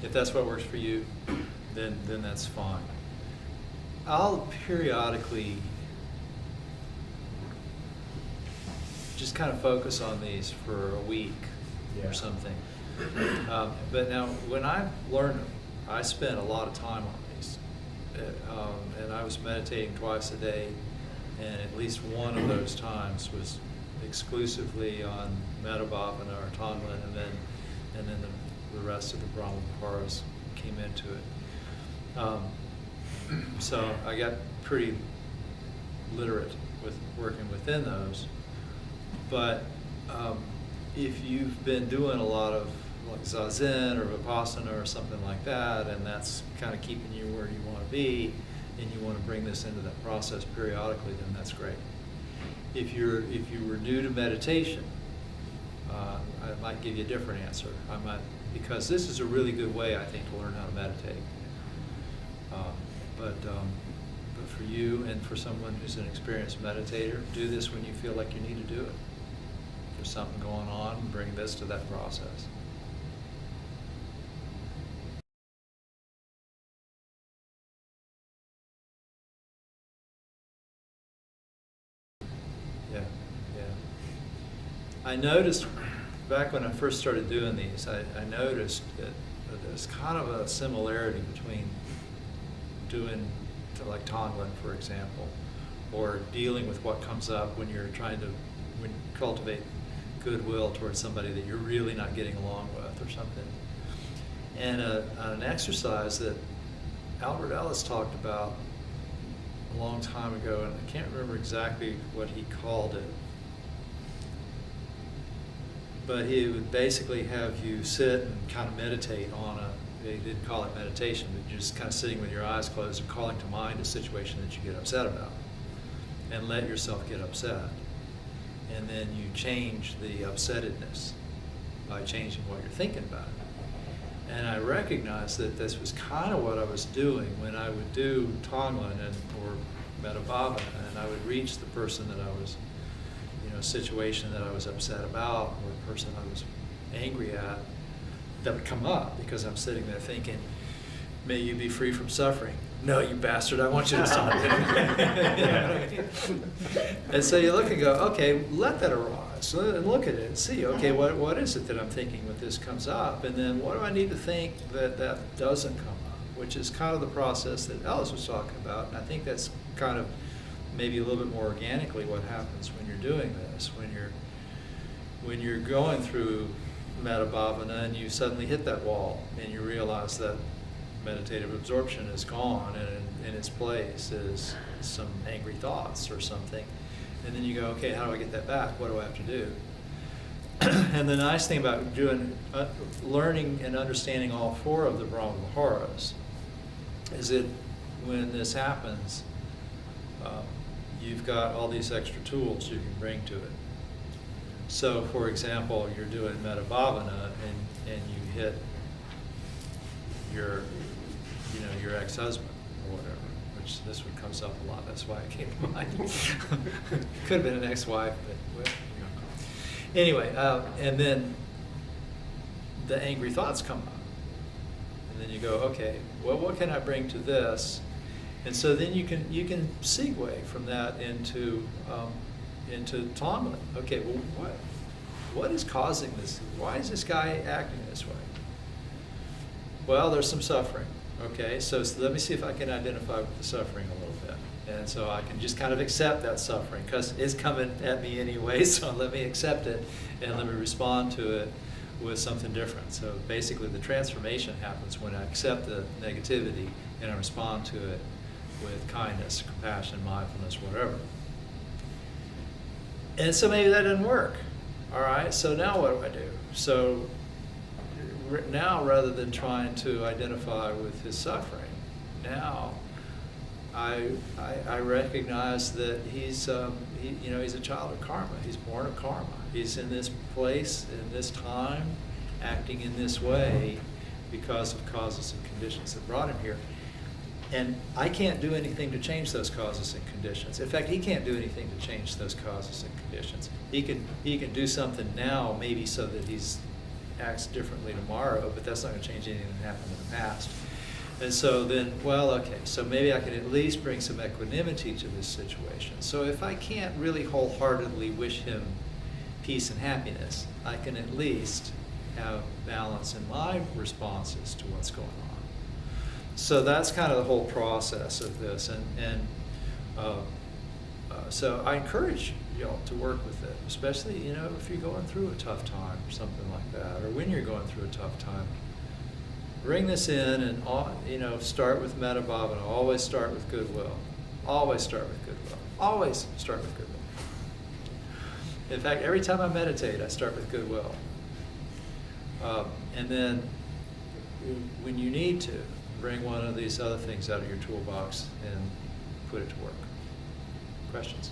if that's what works for you, then that's fine. I'll periodically just kind of focus on these for a week or something. But now, when I learned them, I spent a lot of time on these. And I was meditating twice a day, and at least one of those times was exclusively on Metta Bhavana or Tonglen, and then the rest of the Brahmaviharas came into it. So I got pretty literate with working within those. But if you've been doing a lot of like Zazen or Vipassana or something like that, and that's kind of keeping you where you want to be, and you want to bring this into that process periodically, then that's great. If you were new to meditation, I might give you a different answer. Because this is a really good way, I think, to learn how to meditate. But for you and for someone who's an experienced meditator, do this when you feel like you need to do it. If there's something going on, bring this to that process. Yeah. I noticed back when I first started doing these, I noticed that there's kind of a similarity between doing like Tonglen, for example, or dealing with what comes up when you're trying to cultivate goodwill towards somebody that you're really not getting along with or something. And an exercise that Albert Ellis talked about a long time ago, and I can't remember exactly what he called it, but he would basically have you sit and kind of meditate on they didn't call it meditation, but you're just kind of sitting with your eyes closed and calling to mind a situation that you get upset about, and let yourself get upset. And then you change the upsettedness by changing what you're thinking about. And I recognized that this was kind of what I was doing when I would do Tonglen or Metta Bhavana, and I would reach the person that I was, a situation that I was upset about, or a person I was angry at, that would come up because I'm sitting there thinking, may you be free from suffering. No, you bastard, I want you to stop. And so you look and go, okay, let that arise, and look at it and see, okay, what is it that I'm thinking when this comes up? And then what do I need to think that doesn't come up, which is kind of the process that Ellis was talking about. And I think that's kind of maybe a little bit more organically what happens when you're doing this, when you're going through Metta Bhavana and you suddenly hit that wall and you realize that meditative absorption is gone, and in its place is some angry thoughts or something. And then you go, okay, how do I get that back? What do I have to do? And the nice thing about learning and understanding all four of the Brahmaviharas is that when this happens, you've got all these extra tools you can bring to it. So, for example, you're doing Metta Bhavana and you hit your ex-husband or whatever, which this one comes up a lot. That's why it came to mind. Could have been an ex-wife, but anyway. And then the angry thoughts come up, and then you go, okay, well, what can I bring to this? And so then you can segue from that into Tonglen. Okay, well, what is causing this? Why is this guy acting this way? Well, there's some suffering. Okay, so let me see if I can identify with the suffering a little bit. And so I can just kind of accept that suffering because it's coming at me anyway, so let me accept it and let me respond to it with something different. So basically the transformation happens when I accept the negativity and I respond to it with kindness, compassion, mindfulness, whatever. And so maybe that doesn't work. All right, so now what do I do? So now, rather than trying to identify with his suffering, now I recognize that he's a child of karma. He's born of karma. He's in this place, in this time, acting in this way because of causes and conditions that brought him here. And I can't do anything to change those causes and conditions. In fact, he can't do anything to change those causes and conditions. He can do something now, maybe so that he's acts differently tomorrow, but that's not going to change anything that happened in the past. And so then, well, okay, so maybe I can at least bring some equanimity to this situation. So if I can't really wholeheartedly wish him peace and happiness, I can at least have balance in my responses to what's going on. So that's kind of the whole process of this. So I encourage y'all to work with it, especially, you know, if you're going through a tough time or something like that, or when you're going through a tough time. Bring this in and, you know, start with metta bhavana. Always start with goodwill. Always start with goodwill. Always start with goodwill. In fact, every time I meditate, I start with goodwill. And then when you need to, bring one of these other things out of your toolbox and put it to work. Questions?